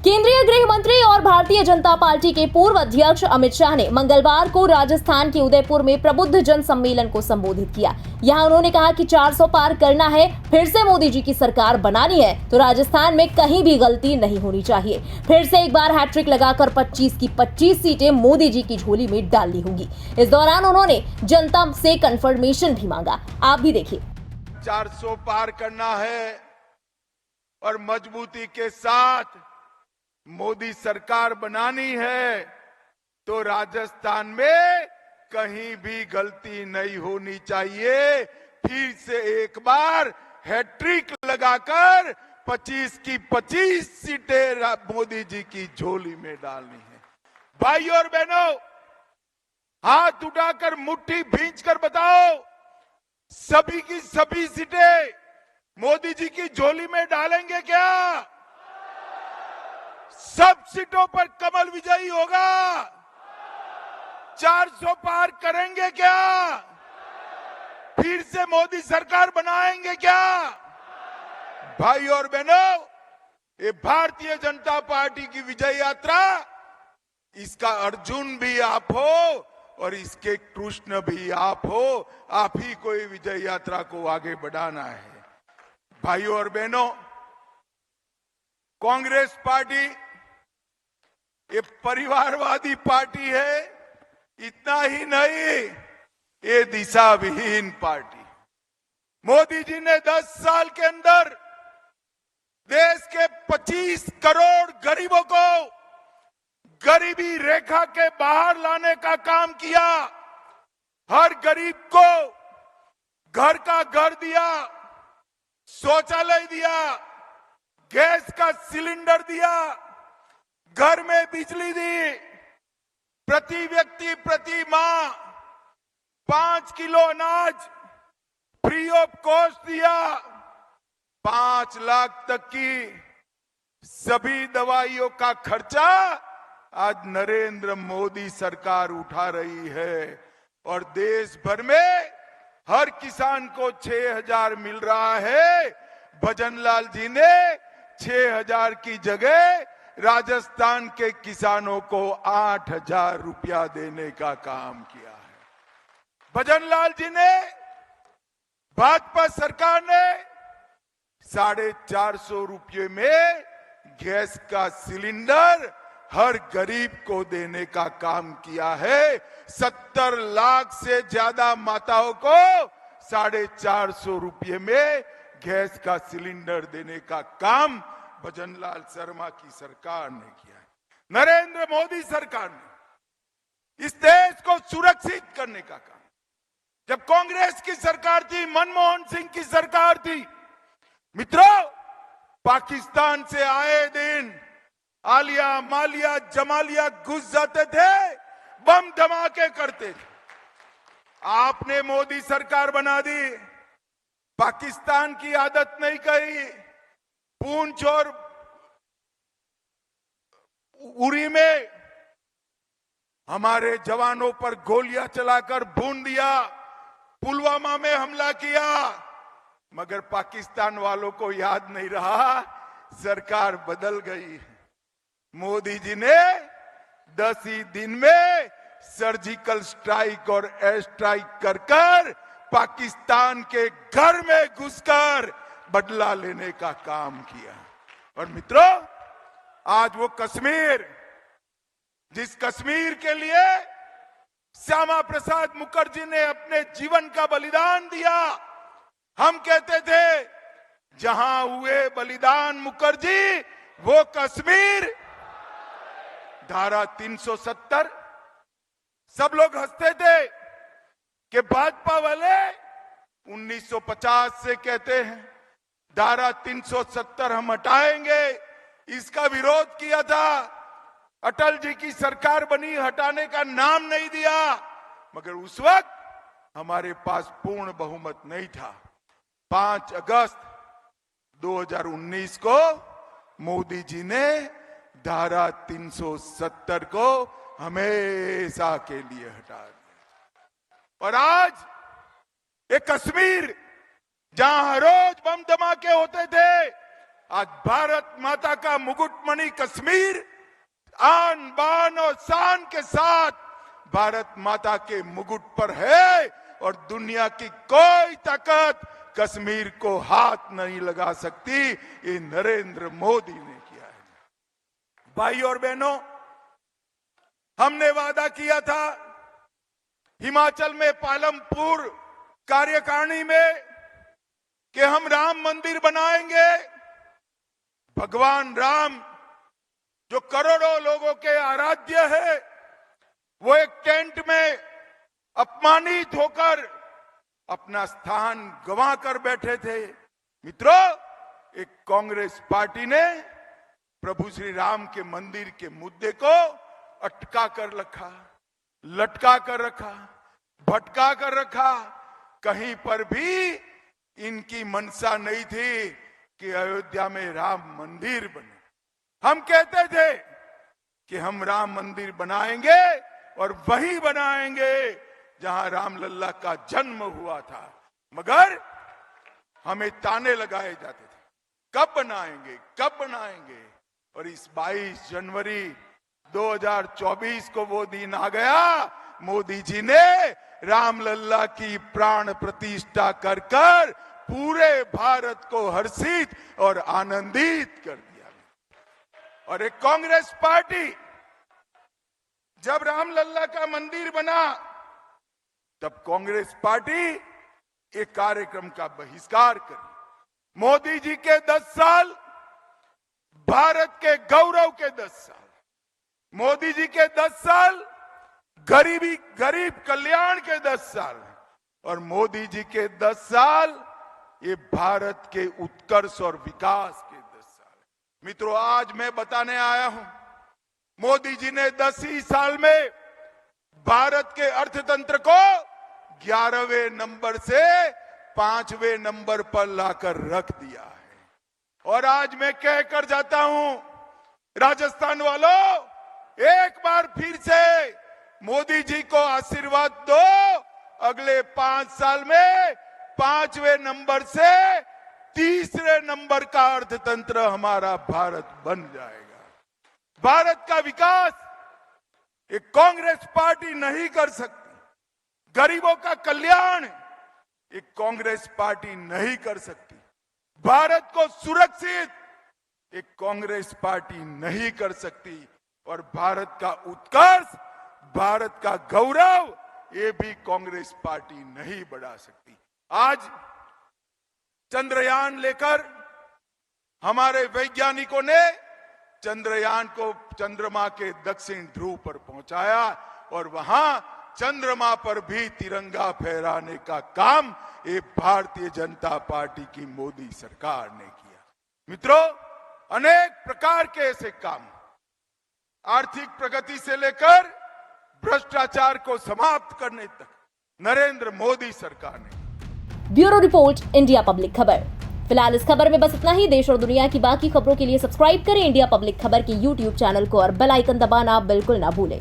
केंद्रीय गृह मंत्री और भारतीय जनता पार्टी के पूर्व अध्यक्ष अमित शाह ने मंगलवार को राजस्थान के उदयपुर में प्रबुद्ध जन सम्मेलन को संबोधित किया। यहां उन्होंने कहा कि 400 पार करना है, फिर से मोदी जी की सरकार बनानी है तो राजस्थान में कहीं भी गलती नहीं होनी चाहिए। फिर से एक बार हैट्रिक लगाकर 25 की 25 सीटें मोदी जी की झोली में डालनी होगी। इस दौरान उन्होंने जनता से कंफर्मेशन भी मांगा। आप भी देखिए। 400 पार करना है और मजबूती के साथ मोदी सरकार बनानी है तो राजस्थान में कहीं भी गलती नहीं होनी चाहिए। फिर से एक बार हैट्रिक लगाकर 25 की 25 सीटें मोदी जी की झोली में डालनी है। भाई और बहनों, हाथ उठाकर मुट्ठी भींचकर बताओ, सभी की सभी सीटें मोदी जी की झोली में डालेंगे क्या? सब सीटों पर कमल विजयी होगा? 400 पार करेंगे क्या? फिर से मोदी सरकार बनाएंगे क्या? भाई और बहनों, ये भारतीय जनता पार्टी की विजय यात्रा, इसका अर्जुन भी आप हो और इसके कृष्ण भी आप हो। आप ही को विजय यात्रा को आगे बढ़ाना है। भाइयों और बहनों, कांग्रेस पार्टी ये परिवारवादी पार्टी है। इतना ही नहीं, ये दिशा विहीन पार्टी। मोदी जी ने 10 साल के अंदर देश के 25 करोड़ गरीबों को गरीबी रेखा के बाहर लाने का काम किया। हर गरीब को घर का घर दिया, शौचालय दिया, गैस का सिलेंडर दिया, घर में बिजली दी, प्रति व्यक्ति प्रति माह 5 किलो अनाज फ्री ऑफ कॉस्ट दिया, 5 लाख तक की सभी दवाइयों का खर्चा आज नरेंद्र मोदी सरकार उठा रही है। और देश भर में हर किसान को 6,000 मिल रहा है। भजनलाल जी ने 6,000 की जगह राजस्थान के किसानों को 8,000 रुपया देने का काम किया है। भजनलाल जी ने, भाजपा सरकार ने 450 रुपये में गैस का सिलेंडर हर गरीब को देने का काम किया है। 70 लाख से ज्यादा माताओं को 450 रुपये में गैस का सिलेंडर देने का काम भजनलाल शर्मा की सरकार ने किया है। नरेंद्र मोदी सरकार ने इस देश को सुरक्षित करने का काम, जब कांग्रेस की सरकार थी, मनमोहन सिंह की सरकार थी, मित्रों, पाकिस्तान से आए दिन आलिया मालिया जमालिया घुस जाते थे, बम धमाके करते थे। आपने मोदी सरकार बना दी, पाकिस्तान की आदत नहीं कही। पूंछ और उरी में हमारे जवानों पर गोलियां चलाकर भून दिया, पुलवामा में हमला किया, मगर पाकिस्तान वालों को याद नहीं रहा, सरकार बदल गई। मोदी जी ने 10 ही दिन में सर्जिकल स्ट्राइक और एयर स्ट्राइक कर पाकिस्तान के घर में घुसकर बदला लेने का काम किया। और मित्रों, आज वो कश्मीर, जिस कश्मीर के लिए श्यामा प्रसाद मुखर्जी ने अपने जीवन का बलिदान दिया, हम कहते थे जहां हुए बलिदान मुखर्जी वो कश्मीर। धारा 370, सब लोग हंसते थे कि भाजपा वाले 1950 से कहते हैं धारा 370 हम हटाएंगे। इसका विरोध किया था, अटल जी की सरकार बनी, हटाने का नाम नहीं दिया, मगर उस वक्त हमारे पास पूर्ण बहुमत नहीं था। 5 अगस्त 2019 को मोदी जी ने धारा 370 को हमेशा के लिए हटा दिया। और आज ये कश्मीर, जहां हर रोज बम धमाके होते थे, आज भारत माता का मुकुटमणि कश्मीर आन बान और शान के साथ भारत माता के मुकुट पर है और दुनिया की कोई ताकत कश्मीर को हाथ नहीं लगा सकती। ये नरेंद्र मोदी ने किया है। भाई और बहनों, हमने वादा किया था हिमाचल में पालमपुर कार्यकारिणी में कि हम राम मंदिर बनाएंगे। भगवान राम जो करोड़ों लोगों के आराध्य है, वो एक टेंट में अपमानित होकर अपना स्थान गंवा कर बैठे थे। मित्रों, एक कांग्रेस पार्टी ने प्रभु श्री राम के मंदिर के मुद्दे को अटका कर रखा, लटका कर रखा, भटका कर रखा। कहीं पर भी इनकी मनसा नहीं थी कि अयोध्या में राम मंदिर बने। हम कहते थे कि हम राम मंदिर बनाएंगे और वही बनाएंगे जहां रामलल्ला का जन्म हुआ था, मगर हमें ताने लगाए जाते थे, कब बनाएंगे, कब बनाएंगे। और इस 22 जनवरी 2024 को वो दिन आ गया, मोदी जी ने रामलल्ला की प्राण प्रतिष्ठा कर कर पूरे भारत को हर्षित और आनंदित कर दिया। और एक कांग्रेस पार्टी जब रामलल्ला का मंदिर बना, तब कांग्रेस पार्टी एक कार्यक्रम का बहिष्कार करी। मोदी जी के 10 साल, भारत के गौरव के 10 साल, मोदी जी के 10 साल, गरीब कल्याण के 10 साल, और मोदी जी के 10 साल ये भारत के उत्कर्ष और विकास के 10 साल। मित्रों, आज मैं बताने आया हूं, मोदी जी ने 10 ही साल में भारत के अर्थतंत्र को 11वें नंबर से 5वें नंबर पर लाकर रख दिया है। और आज मैं कहकर जाता हूं, राजस्थान वालों, एक बार फिर से मोदी जी को आशीर्वाद दो। अगले 5 साल में 5वें नंबर से 3रे नंबर का अर्थतंत्र हमारा भारत बन जाएगा। भारत का विकास एक कांग्रेस पार्टी नहीं कर सकती। गरीबों का कल्याण एक कांग्रेस पार्टी नहीं कर सकती। भारत को सुरक्षित एक कांग्रेस पार्टी नहीं कर सकती। और भारत का उत्कर्ष, भारत का गौरव, ये भी कांग्रेस पार्टी नहीं बढ़ा सकती। आज चंद्रयान लेकर हमारे वैज्ञानिकों ने चंद्रयान को चंद्रमा के दक्षिण ध्रुव पर पहुंचाया और वहां चंद्रमा पर भी तिरंगा फहराने का काम ये भारतीय जनता पार्टी की मोदी सरकार ने किया। मित्रों, अनेक प्रकार के ऐसे काम, आर्थिक प्रगति से लेकर भ्रष्टाचार को समाप्त करने तक नरेंद्र मोदी सरकार ने। ब्यूरो रिपोर्ट, इंडिया पब्लिक खबर। फिलहाल इस खबर में बस इतना ही। देश और दुनिया की बाकी खबरों के लिए सब्सक्राइब करें इंडिया पब्लिक खबर के YouTube चैनल को और बेल आइकन दबाना बिल्कुल ना भूलें।